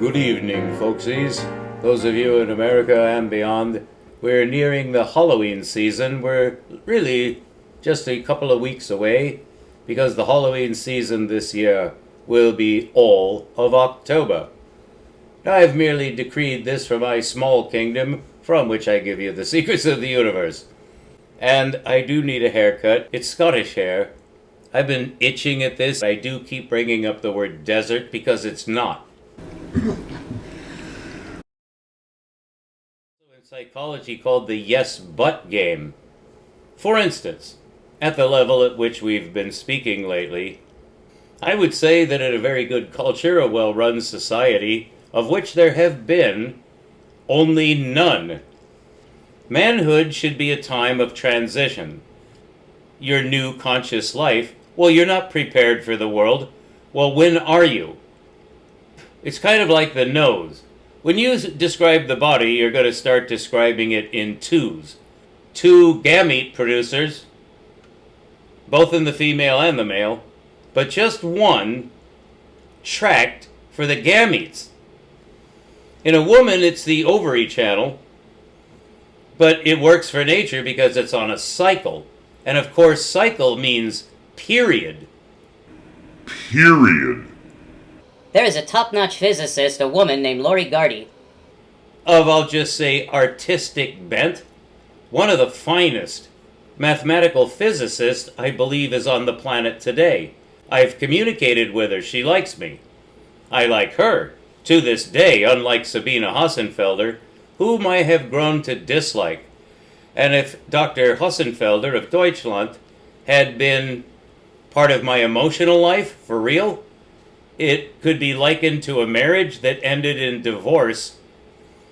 Good evening, folksies. Those of you in America and beyond, we're nearing the Halloween season. We're really just a couple of weeks away because the Halloween season this year will be all of October. I've merely decreed this for my small kingdom, from which I give you the secrets of the universe. And I do need a haircut. It's Scottish hair. I've been itching at this. I do keep bringing up the word desert because it's not. In psychology called the yes but game. For instance, at the level at which we've been speaking lately, I would say that in a very good culture, a well-run society, of which there have been only none, manhood should be a time of transition. Your new conscious life, well, you're not prepared for the world. Well, when are you? It's kind of like the nose. When you describe the body, you're going to start describing it in twos. Two gamete producers, both in the female and the male, but just one tract for the gametes. In a woman, it's the ovary channel, but it works for nature because it's on a cycle. And of course, cycle means period. Period. There is a top-notch physicist, a woman named Lori Gardy. Of, I'll just say, artistic bent. One of the finest mathematical physicists, I believe, is on the planet today. I've communicated with her. She likes me. I like her. To this day, unlike Sabine Hossenfelder, whom I have grown to dislike. And if Dr. Hossenfelder of Deutschland had been part of my emotional life, for real, it could be likened to a marriage that ended in divorce.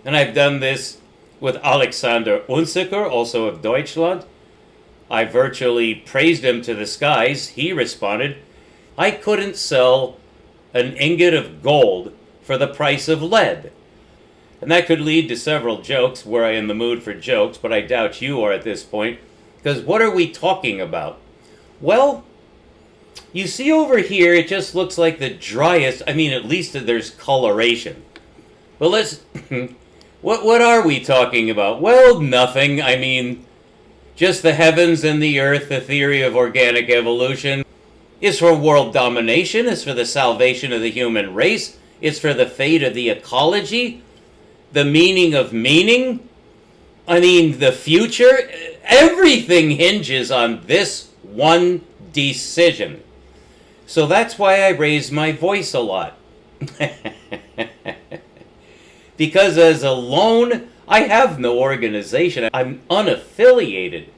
And I've done this with Alexander Unziker, also of Deutschland. I virtually praised him to the skies. He responded, I couldn't sell an ingot of gold for the price of lead. And that could lead to several jokes, were I in the mood for jokes, but I doubt you are at this point. Because what are we talking about? Well, you see over here, it just looks like the driest, at least there's coloration. But let's, what are we talking about? Well, nothing. Just the heavens and the earth, the theory of organic evolution. Is for world domination, is for the salvation of the human race, is for the fate of the ecology, the meaning of meaning, the future. Everything hinges on this one decision. So that's why I raise my voice a lot. Because as a lone, I have no organization. I'm unaffiliated.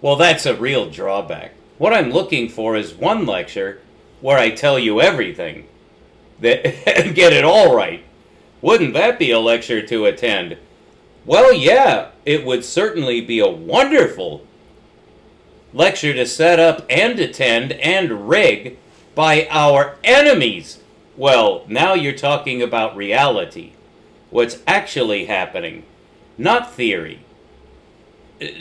Well, that's a real drawback. What I'm looking for is one lecture where I tell you everything and get it all right. Wouldn't that be a lecture to attend? Well, yeah, it would certainly be a wonderful lecture to set up and attend and rig by our enemies. Well, now you're talking about reality. What's actually happening, not theory.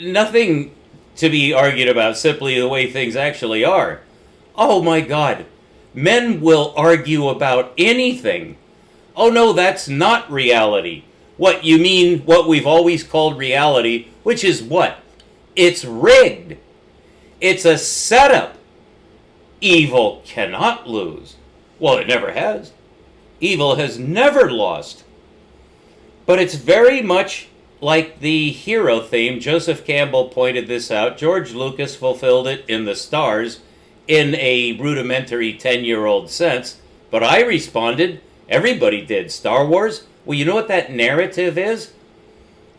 Nothing to be argued about, simply the way things actually are. Oh my God, men will argue about anything. Oh no, that's not reality. What, you mean what we've always called reality, which is what? It's rigged. It's a setup. Evil cannot lose. Well, it never has. Evil has never lost. But it's very much like the hero theme. Joseph Campbell pointed this out. George Lucas fulfilled it in The Stars in a rudimentary 10-year-old sense. But I responded, everybody did. Star Wars? Well, you know what that narrative is?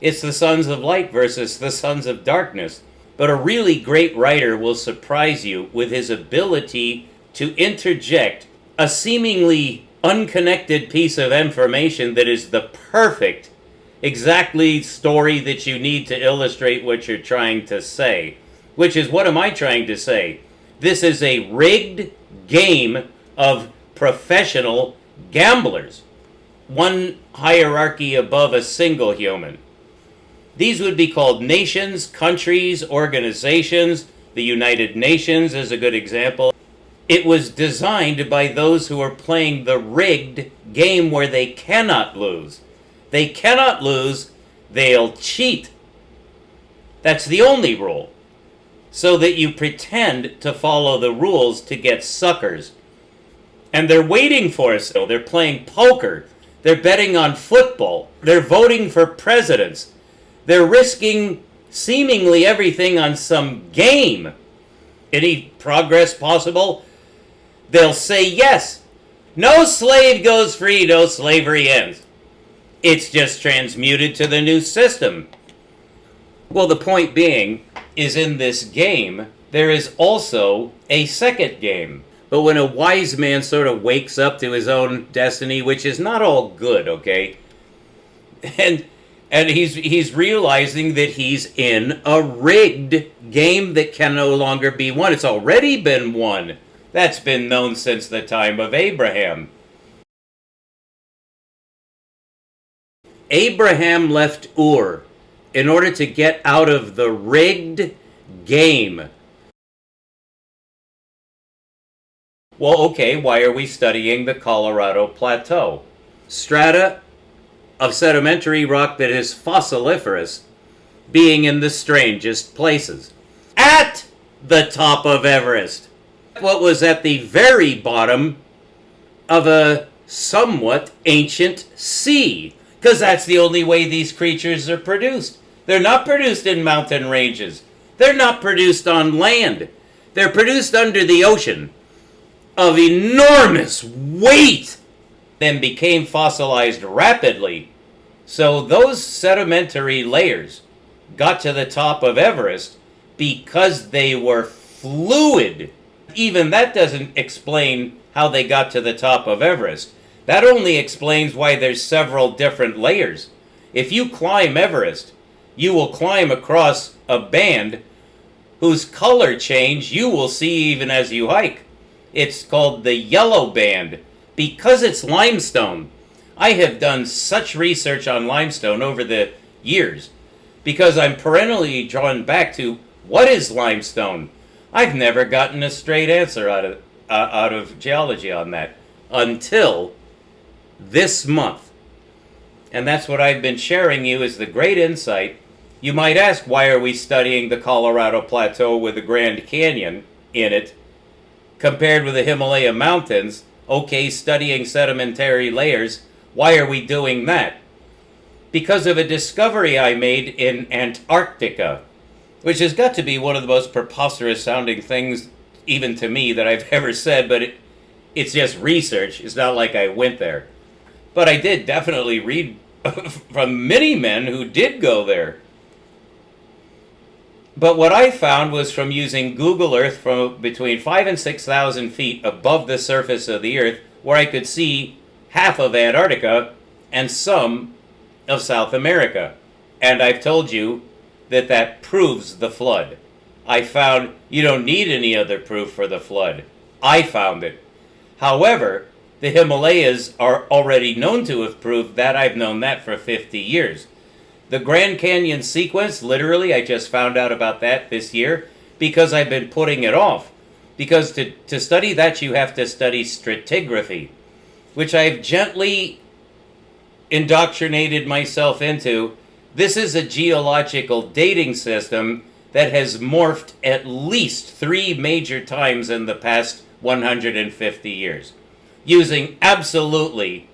It's the sons of light versus the sons of darkness. But a really great writer will surprise you with his ability to interject a seemingly unconnected piece of information that is the perfect, exactly story that you need to illustrate what you're trying to say. Which is, what am I trying to say? This is a rigged game of professional gamblers. One hierarchy above a single human. These would be called nations, countries, organizations. The United Nations is a good example. It was designed by those who are playing the rigged game where they cannot lose. They cannot lose, they'll cheat. That's the only rule. So that you pretend to follow the rules to get suckers. And they're waiting for us, though. They're playing poker. They're betting on football. They're voting for presidents. They're risking seemingly everything on some game. Any progress possible? They'll say yes. No slave goes free, no slavery ends. It's just transmuted to the new system. Well, the point being is in this game, there is also a second game. But when a wise man sort of wakes up to his own destiny, which is not all good, okay? And he's realizing that he's in a rigged game that can no longer be won. It's already been won. That's been known since the time of Abraham. Abraham left Ur in order to get out of the rigged game. Well, okay, why are we studying the Colorado Plateau? Strata of sedimentary rock that is fossiliferous being in the strangest places. At the top of Everest. What was at the very bottom of a somewhat ancient sea. Because that's the only way these creatures are produced. They're not produced in mountain ranges. They're not produced on land. They're produced under the ocean of enormous weight, then became fossilized rapidly. So those sedimentary layers got to the top of Everest because they were fluid. Even that doesn't explain how they got to the top of Everest. That only explains why there's several different layers. If you climb Everest, you will climb across a band whose color change you will see even as you hike. It's called the yellow band because it's limestone. I have done such research on limestone over the years because I'm perennially drawn back to what is limestone. I've never gotten a straight answer out of geology on that until this month. And that's what I've been sharing you is the great insight. You might ask, why are we studying the Colorado Plateau with the Grand Canyon in it compared with the Himalaya mountains? Okay, studying sedimentary layers. Why are we doing that? Because of a discovery I made in Antarctica, which has got to be one of the most preposterous sounding things, even to me, that I've ever said, but it's just research. It's not like I went there. But I did definitely read from many men who did go there. But what I found was from using Google Earth from between 5,000 and 6,000 feet above the surface of the Earth, where I could see half of Antarctica and some of South America. And I've told you that that proves the flood. I found you don't need any other proof for the flood. I found it. However, the Himalayas are already known to have proved that. I've known that for 50 years. The Grand Canyon sequence, literally, I just found out about that this year because I've been putting it off. Because to study that, you have to study stratigraphy, which I've gently indoctrinated myself into. This is a geological dating system that has morphed at least 3 major times in the past 150 years, using absolutely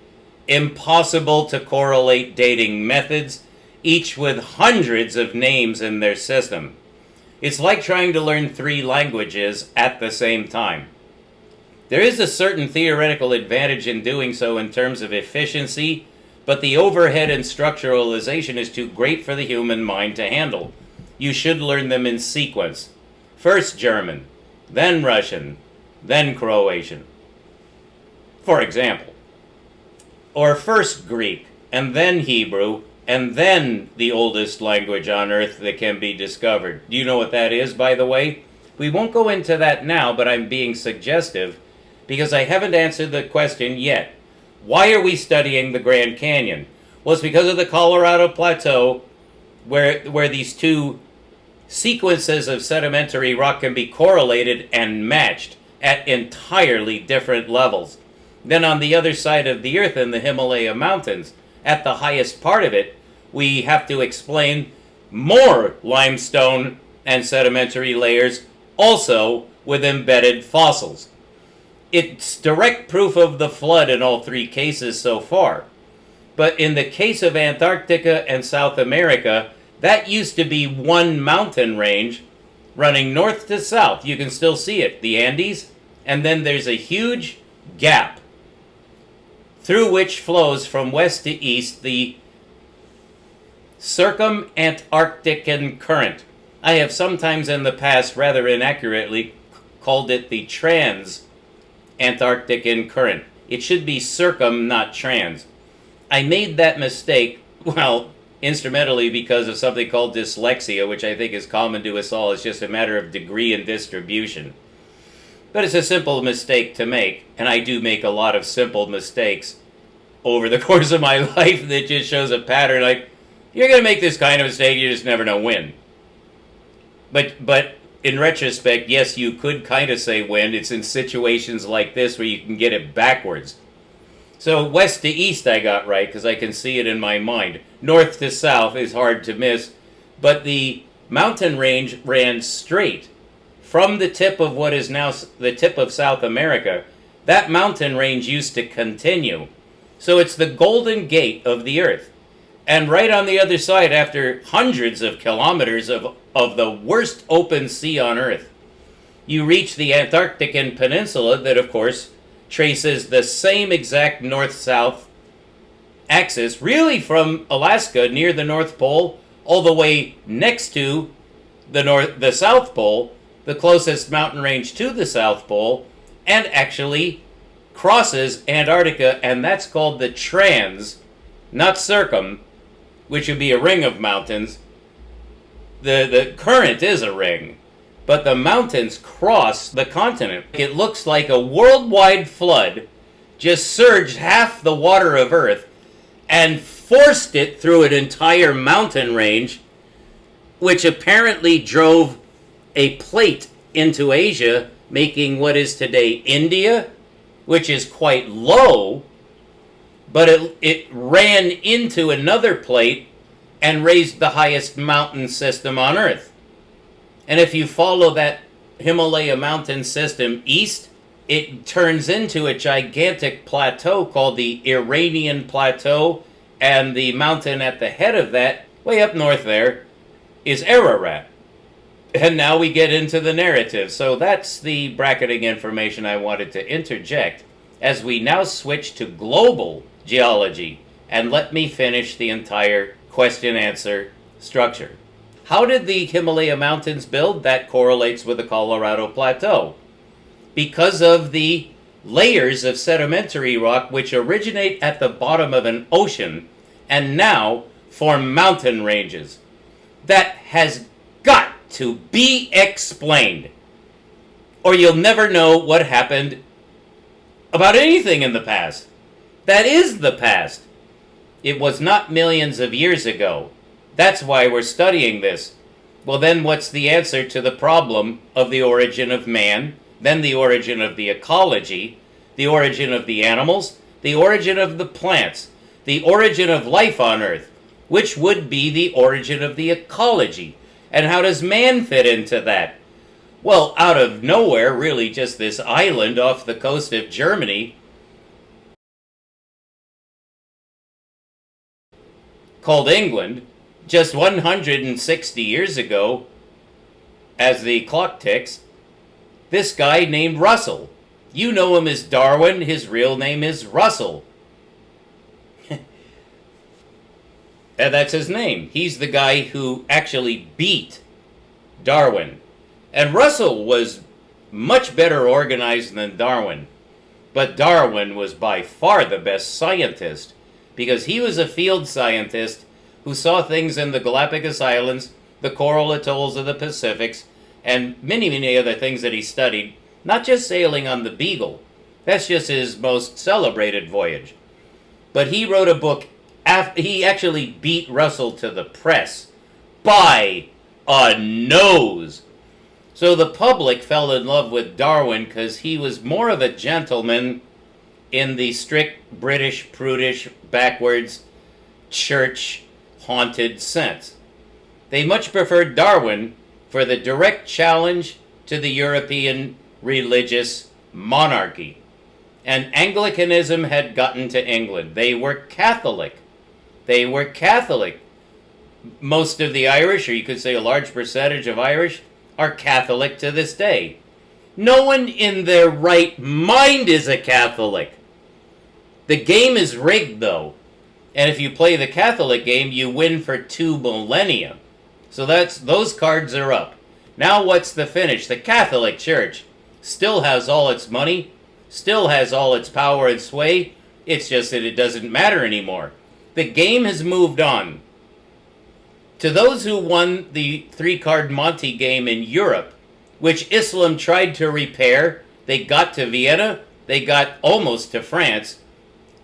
impossible to correlate dating methods, each with hundreds of names in their system. It's like trying to learn 3 languages at the same time. There is a certain theoretical advantage in doing so in terms of efficiency, but the overhead and structuralization is too great for the human mind to handle. You should learn them in sequence. First German, then Russian, then Croatian, for example. Or first Greek, and then Hebrew, and then the oldest language on earth that can be discovered. Do you know what that is, by the way? We won't go into that now, but I'm being suggestive because I haven't answered the question yet. Why are we studying the Grand Canyon? Well, it's because of the Colorado Plateau, where these 2 sequences of sedimentary rock can be correlated and matched. at entirely different levels. Then on the other side of the Earth in the Himalaya mountains, at the highest part of it, we have to explain more limestone and sedimentary layers, also with embedded fossils. It's direct proof of the flood in all three cases so far. But in the case of Antarctica and South America, that used to be one mountain range running north to south. You can still see it, the Andes, and then there's a huge gap through which flows from west to east the circumantarctican current. I have sometimes in the past rather inaccurately called it the trans-Antarctican current. It should be circum, not trans. I made that mistake, well, instrumentally because of something called dyslexia, which I think is common to us all. It's just a matter of degree and distribution. But it's a simple mistake to make, and I do make a lot of simple mistakes over the course of my life that just shows a pattern. Like, you're going to make this kind of mistake, you just never know when. But in retrospect, yes, you could kind of say when. It's in situations like this where you can get it backwards. So west to east I got right, because I can see it in my mind. North to south is hard to miss, but the mountain range ran straight from the tip of what is now the tip of South America. That mountain range used to continue. So it's the Golden Gate of the Earth. And right on the other side, after hundreds of kilometers of the worst open sea on Earth, you reach the Antarctican Peninsula that, of course, traces the same exact north-south axis, really from Alaska near the North Pole, all the way next to the South Pole, the closest mountain range to the South Pole, and actually crosses Antarctica, and that's called the trans, not circum, which would be a ring of mountains. The current is a ring, but the mountains cross the continent. It looks like a worldwide flood just surged half the water of Earth and forced it through an entire mountain range, which apparently drove a plate into Asia, making what is today India, which is quite low, but it ran into another plate and raised the highest mountain system on Earth. And if you follow that Himalaya mountain system east, it turns into a gigantic plateau called the Iranian Plateau, and the mountain at the head of that, way up north there, is Ararat. And now we get into the narrative. So that's the bracketing information I wanted to interject as we now switch to global geology. And let me finish the entire question-answer structure. How did the Himalaya mountains build? That correlates with the Colorado Plateau. Because of the layers of sedimentary rock which originate at the bottom of an ocean and now form mountain ranges. That has got to be explained, or you'll never know what happened about anything in the past. That is the past. It was not millions of years ago. That's why we're studying this. Well, then what's the answer to the problem of the origin of man, then the origin of the ecology, the origin of the animals, the origin of the plants, the origin of life on Earth, which would be the origin of the ecology? And how does man fit into that? Well, out of nowhere, really just this island off the coast of Germany called England, just 160 years ago, as the clock ticks, this guy named Russell. You know him as Darwin, his real name is Russell. And that's his name. He's the guy who actually beat Darwin. And Russell was much better organized than Darwin. But Darwin was by far the best scientist, because he was a field scientist who saw things in the Galapagos Islands, the coral atolls of the Pacifics, and many, many other things that he studied, not just sailing on the Beagle. That's just his most celebrated voyage. But he wrote a book. He actually beat Russell to the press by a nose. So the public fell in love with Darwin because he was more of a gentleman in the strict British, prudish, backwards, church-haunted sense. They much preferred Darwin for the direct challenge to the European religious monarchy. And Anglicanism had gotten to England. They were Catholic. They were Catholic. Most of the Irish, or you could say a large percentage of Irish, are Catholic to this day. No one in their right mind is a Catholic. The game is rigged, though. And if you play the Catholic game, you win for 2 millennia. So those cards are up. Now what's the finish? The Catholic Church still has all its money, still has all its power and sway. It's just that it doesn't matter anymore. The game has moved on. To those who won the 3-card Monte game in Europe, which Islam tried to repair, they got to Vienna, they got almost to France,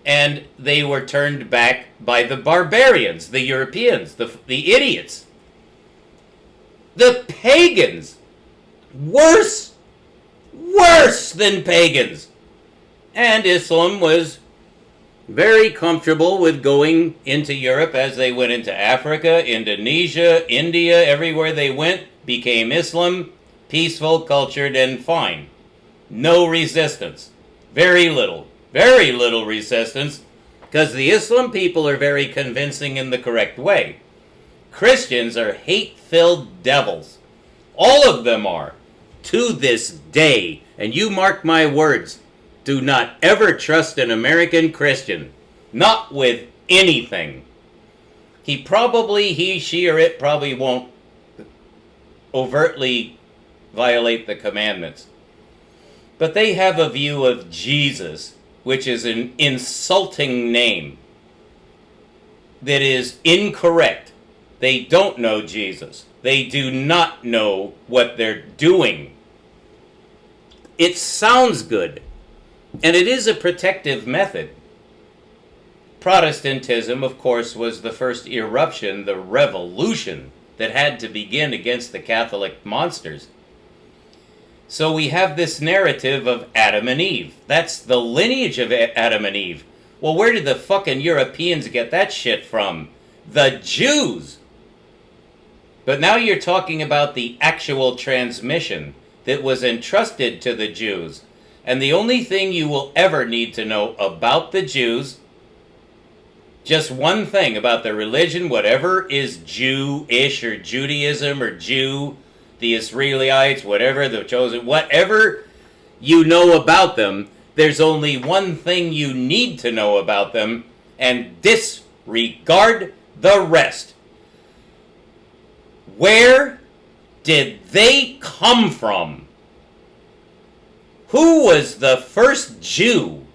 and they were turned back by the barbarians, the Europeans, the idiots. The pagans, worse than pagans. And Islam was very comfortable with going into Europe as they went into Africa, Indonesia, India, everywhere they went, became Islam, peaceful, cultured, and fine. No resistance. Very little resistance, because the Islam people are very convincing in the correct way. Christians are hate-filled devils. All of them are, to this day. And you mark my words, do not ever trust an American Christian. Not with anything. He, she, or it probably won't overtly violate the commandments. But they have a view of Jesus, which is an insulting name, that is incorrect. They don't know Jesus. They do not know what they're doing. It sounds good, and it is a protective method. Protestantism, of course, was the first eruption, the revolution that had to begin against the Catholic monsters. So we have this narrative of Adam and Eve. That's the lineage of Adam and Eve. Well, where did the fucking Europeans get that shit from? The Jews. But now you're talking about the actual transmission that was entrusted to the Jews. And the only thing you will ever need to know about the Jews, just one thing about their religion, whatever is Jewish or Judaism or Jew, the Israelites, whatever, the chosen, whatever you know about them, there's only one thing you need to know about them, and disregard the rest. Where did they come from? Who was the first Jew?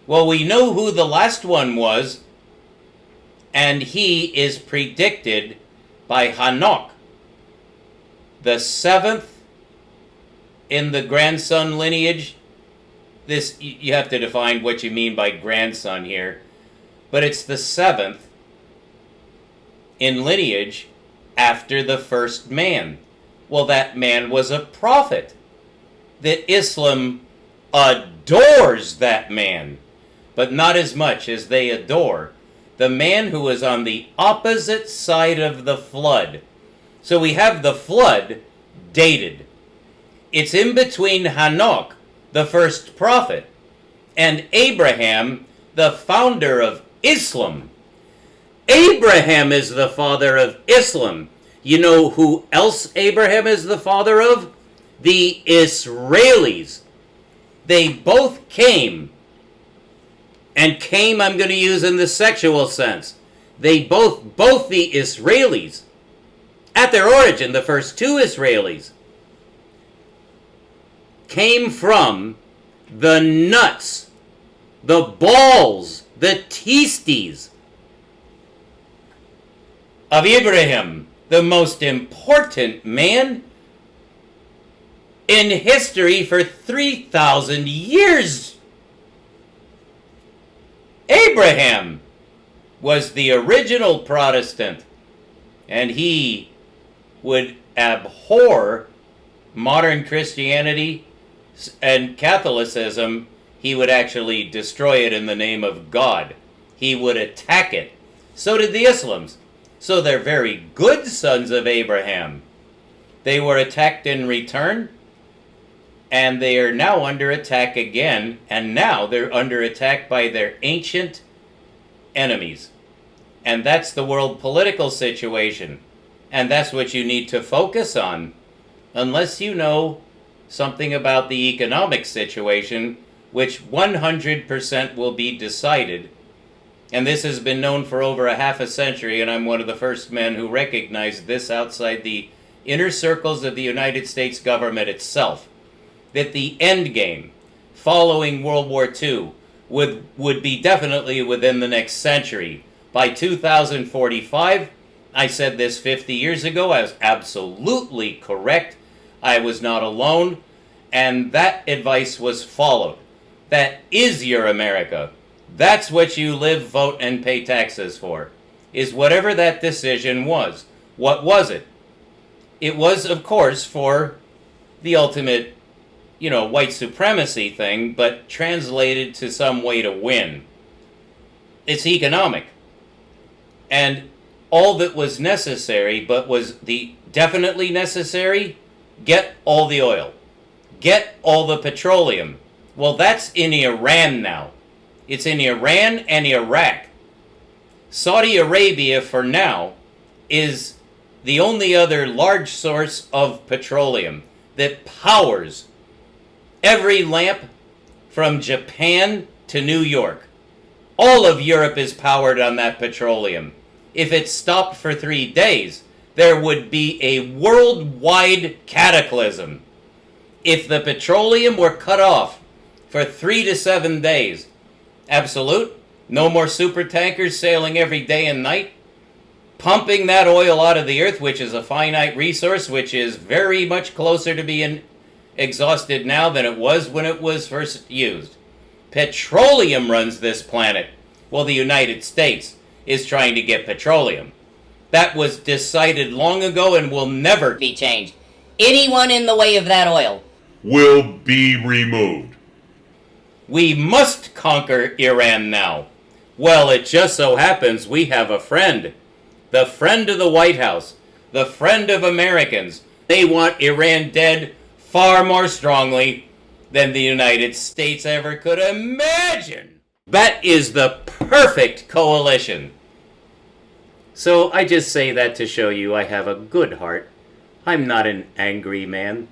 Well, we know who the last one was, and he is predicted by Hanok, the 7th in the grandson lineage. This, you have to define what you mean by grandson here, but it's the 7th in lineage after the first man. Well, that man was a prophet. That Islam adores that man, but not as much as they adore the man who was on the opposite side of the flood. So we have the flood dated. It's in between Hanok, the first prophet, and Abraham, the founder of Islam. Abraham is the father of Islam. You know who else Abraham is the father of? The Israelis. They both came, and came I'm going to use in the sexual sense. They both the Israelis, at their origin, the first 2 Israelis, came from the nuts, the balls, the testes of Abraham, the most important man in history for 3,000 years. Abraham was the original Protestant, and he would abhor modern Christianity and Catholicism, he would actually destroy it in the name of God. He would attack it. So did the Islams. So they're very good sons of Abraham. They were attacked in return, and they are now under attack again, and now they're under attack by their ancient enemies. And that's the world political situation. And that's what you need to focus on. Unless you know something about the economic situation, which 100% will be decided. And this has been known for over a half a century, and I'm one of the first men who recognized this outside the inner circles of the United States government itself, that the end game following World War II would be definitely within the next century. By 2045, I said this 50 years ago, I was absolutely correct. I was not alone, and that advice was followed. That is your America. That's what you live, vote, and pay taxes for, is whatever that decision was. What was it? It was, of course, for the ultimate, white supremacy thing, but translated to some way to win. It's economic. And all that was necessary, but was the definitely necessary, get all the oil. Get all the petroleum. Well, that's in Iran now. It's in Iran and Iraq. Saudi Arabia, for now, is the only other large source of petroleum that powers every lamp from Japan to New York. All of Europe is powered on that petroleum. If it stopped for 3 days, there would be a worldwide cataclysm. If the petroleum were cut off for 3 to 7 days, absolute, no more super tankers sailing every day and night, pumping that oil out of the earth, which is a finite resource, which is very much closer to being exhausted now than it was when it was first used. Petroleum runs this planet. Well, the United States is trying to get petroleum. That was decided long ago and will never be changed. Anyone in the way of that oil will be removed. We must conquer Iran now. Well, it just so happens we have a friend. The friend of the White House. The friend of Americans. They want Iran dead far more strongly than the United States ever could imagine. That is the perfect coalition. So I just say that to show you I have a good heart. I'm not an angry man.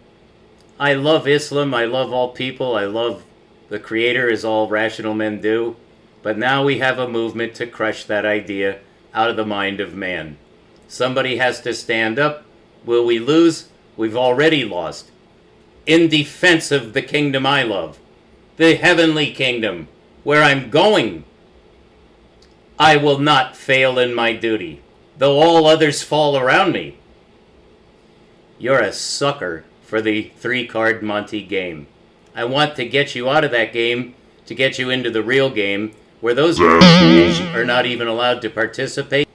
I love Islam. I love all people. I love the Creator, as all rational men do. But now we have a movement to crush that idea out of the mind of man. Somebody has to stand up. Will we lose? We've already lost. In defense of the kingdom I love, the heavenly kingdom, where I'm going, I will not fail in my duty, though all others fall around me. You're a sucker for the 3-card Monte game. I want to get you out of that game to get you into the real game, where those guys are not even allowed to participate.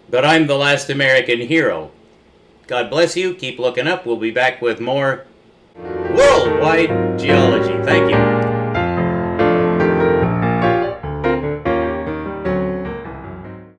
But I'm the last American hero. God bless you. Keep looking up. We'll be back with more worldwide geology. Thank you.